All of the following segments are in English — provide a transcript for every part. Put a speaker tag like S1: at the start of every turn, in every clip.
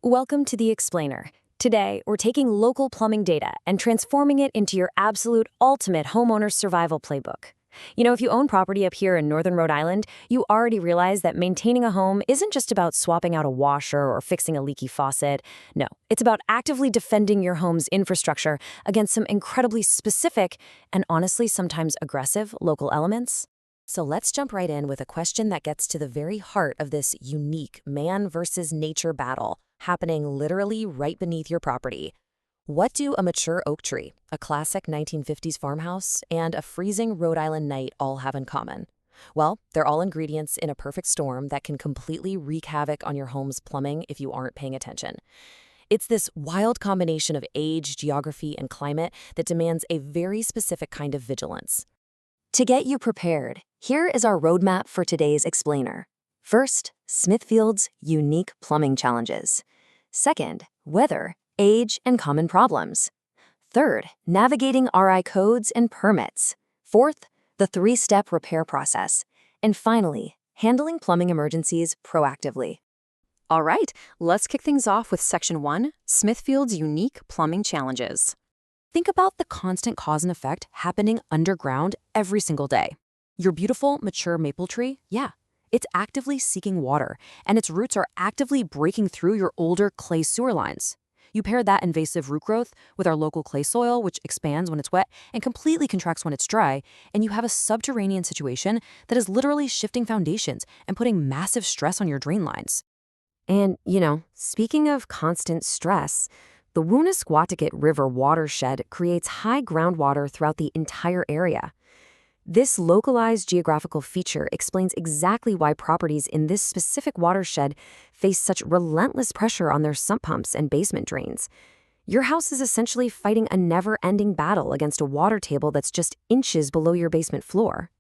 S1: Welcome to The Explainer. Today, we're taking local plumbing data and transforming it into your absolute ultimate homeowner survival playbook. If you own property up here in northern Rhode Island, you already realize that maintaining a home isn't just about swapping out a washer or fixing a leaky faucet. No, it's about actively defending your home's infrastructure against some incredibly specific and honestly sometimes aggressive local elements. So let's jump right in with a question that gets to the very heart of this unique man versus nature battle happening literally right beneath your property. What do a mature oak tree, a classic 1950s farmhouse, and a freezing Rhode Island night all have in common? Well, they're all ingredients in a perfect storm that can completely wreak havoc on your home's plumbing if you aren't paying attention. It's this wild combination of age, geography, and climate that demands a very specific kind of vigilance. To get you prepared, here is our roadmap for today's explainer. First, Smithfield's unique plumbing challenges. Second, weather, age, and common problems. Third, navigating RI codes and permits. Fourth, the three-step repair process. And finally, handling plumbing emergencies proactively.
S2: All right, let's kick things off with Section 1, Smithfield's unique plumbing challenges. Think about the constant cause and effect happening underground every single day. Your beautiful, mature maple tree, it's actively seeking water, and its roots are actively breaking through your older clay sewer lines. You pair that invasive root growth with our local clay soil, which expands when it's wet and completely contracts when it's dry, and you have a subterranean situation that is literally shifting foundations and putting massive stress on your drain lines.
S1: And, speaking of constant stress, the Woonasquatucket River watershed creates high groundwater throughout the entire area. This localized geographical feature explains exactly why properties in this specific watershed face such relentless pressure on their sump pumps and basement drains. Your house is essentially fighting a never-ending battle against a water table that's just inches below your basement floor.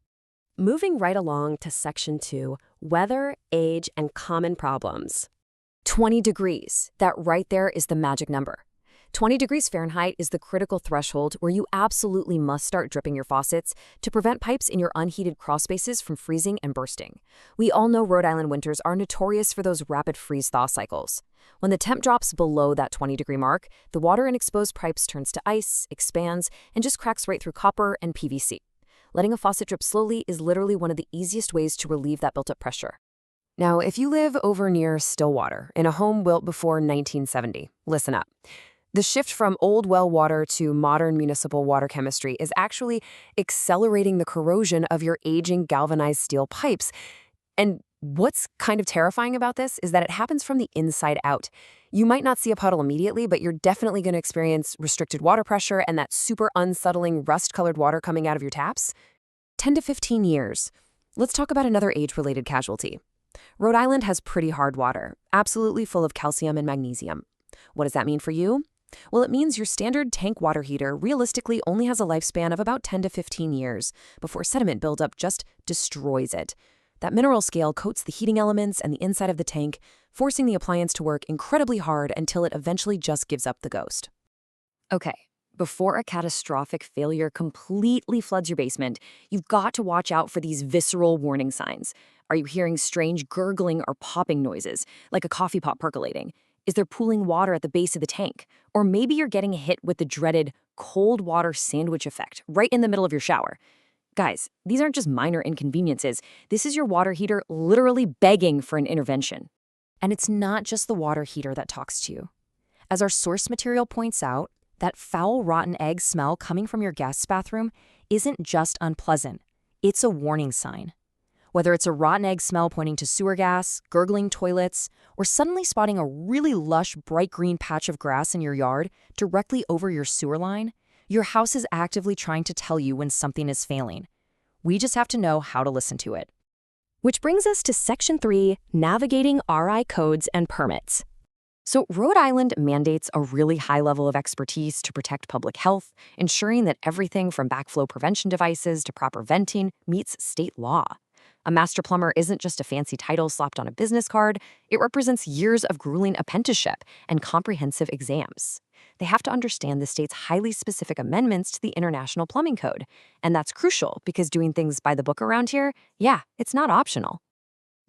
S1: Moving right along to Section 2, weather, age, and common problems. 20 degrees. That right there is the magic number. 20 degrees Fahrenheit is the critical threshold where you absolutely must start dripping your faucets to prevent pipes in your unheated crawl spaces from freezing and bursting. We all know Rhode Island winters are notorious for those rapid freeze-thaw cycles. When the temp drops below that 20-degree mark, the water in exposed pipes turns to ice, expands, and just cracks right through copper and PVC. Letting a faucet drip slowly is literally one of the easiest ways to relieve that built-up pressure. Now, if you live over near Stillwater in a home built before 1970, listen up. The shift from old well water to modern municipal water chemistry is actually accelerating the corrosion of your aging galvanized steel pipes. And what's kind of terrifying about this is that it happens from the inside out. You might not see a puddle immediately, but you're definitely going to experience restricted water pressure and that super unsettling rust-colored water coming out of your taps. 10 to 15 years. Let's talk about another age-related casualty. Rhode Island has pretty hard water, absolutely full of calcium and magnesium. What does that mean for you? Well, it means your standard tank water heater realistically only has a lifespan of about 10 to 15 years before sediment buildup just destroys it. That mineral scale coats the heating elements and the inside of the tank, forcing the appliance to work incredibly hard until it eventually just gives up the ghost. Okay, before a catastrophic failure completely floods your basement, you've got to watch out for these visceral warning signs. Are you hearing strange gurgling or popping noises, like a coffee pot percolating? Is there pooling water at the base of the tank? Or maybe you're getting hit with the dreaded cold water sandwich effect right in the middle of your shower. Guys, these aren't just minor inconveniences. This is your water heater literally begging for an intervention. And it's not just the water heater that talks to you. As our source material points out, that foul rotten egg smell coming from your guest's bathroom isn't just unpleasant. It's a warning sign. Whether it's a rotten egg smell pointing to sewer gas, gurgling toilets, or suddenly spotting a really lush, bright green patch of grass in your yard directly over your sewer line, your house is actively trying to tell you when something is failing. We just have to know how to listen to it. Which brings us to Section 3, navigating RI codes and permits. So Rhode Island mandates a really high level of expertise to protect public health, ensuring that everything from backflow prevention devices to proper venting meets state law. A master plumber isn't just a fancy title slapped on a business card. It represents years of grueling apprenticeship and comprehensive exams. They have to understand the state's highly specific amendments to the International Plumbing Code. And that's crucial because doing things by the book around here, it's not optional.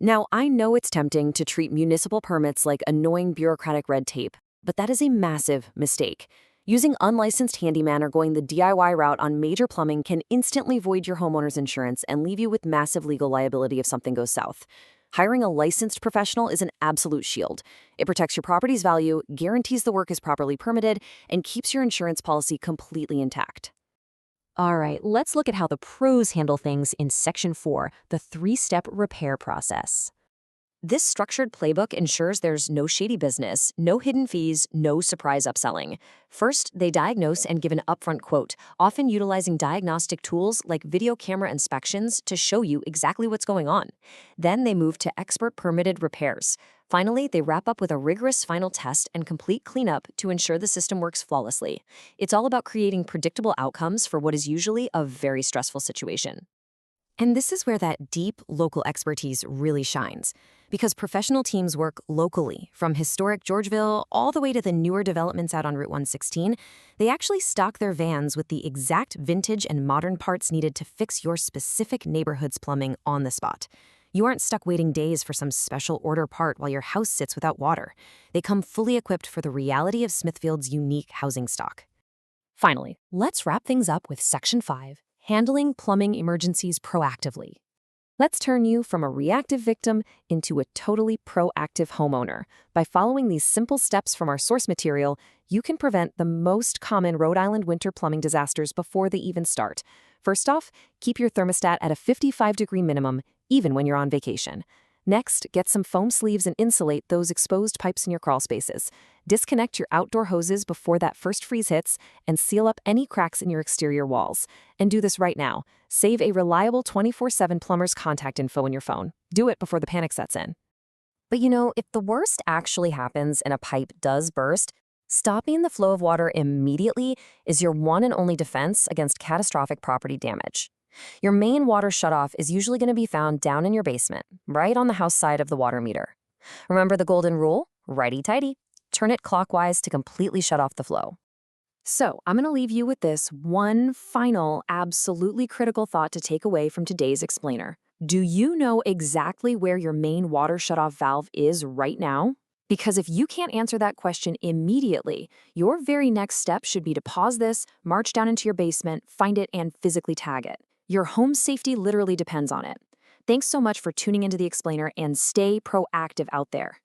S1: Now, I know it's tempting to treat municipal permits like annoying bureaucratic red tape, but that is a massive mistake. Using unlicensed handyman or going the DIY route on major plumbing can instantly void your homeowner's insurance and leave you with massive legal liability if something goes south. Hiring a licensed professional is an absolute shield. It protects your property's value, guarantees the work is properly permitted, and keeps your insurance policy completely intact.
S2: All right, let's look at how the pros handle things in Section 4, the 3-step repair process. This structured playbook ensures there's no shady business, no hidden fees, no surprise upselling. First, they diagnose and give an upfront quote, often utilizing diagnostic tools like video camera inspections to show you exactly what's going on. Then they move to expert permitted repairs. Finally, they wrap up with a rigorous final test and complete cleanup to ensure the system works flawlessly. It's all about creating predictable outcomes for what is usually a very stressful situation. And this is where that deep local expertise really shines, because professional teams work locally, from historic Georgiaville all the way to the newer developments out on Route 116. They actually stock their vans with the exact vintage and modern parts needed to fix your specific neighborhood's plumbing on the spot. You aren't stuck waiting days for some special order part while your house sits without water. They come fully equipped for the reality of Smithfield's unique housing stock. Finally, let's wrap things up with Section 5. Handling plumbing emergencies proactively. Let's turn you from a reactive victim into a totally proactive homeowner. By following these simple steps from our source material, you can prevent the most common Rhode Island winter plumbing disasters before they even start. First off, keep your thermostat at a 55-degree minimum, even when you're on vacation. Next, get some foam sleeves and insulate those exposed pipes in your crawl spaces. Disconnect your outdoor hoses before that first freeze hits and seal up any cracks in your exterior walls. And do this right now. Save a reliable 24/7 plumber's contact info in your phone. Do it before the panic sets in.
S1: But if the worst actually happens and a pipe does burst, stopping the flow of water immediately is your one and only defense against catastrophic property damage. Your main water shutoff is usually going to be found down in your basement, right on the house side of the water meter. Remember the golden rule? Righty-tighty. Turn it clockwise to completely shut off the flow. So, I'm going to leave you with this one final, absolutely critical thought to take away from today's explainer. Do you know exactly where your main water shutoff valve is right now? Because if you can't answer that question immediately, your very next step should be to pause this, march down into your basement, find it, and physically tag it. Your home safety literally depends on it. Thanks so much for tuning into the explainer, and stay proactive out there.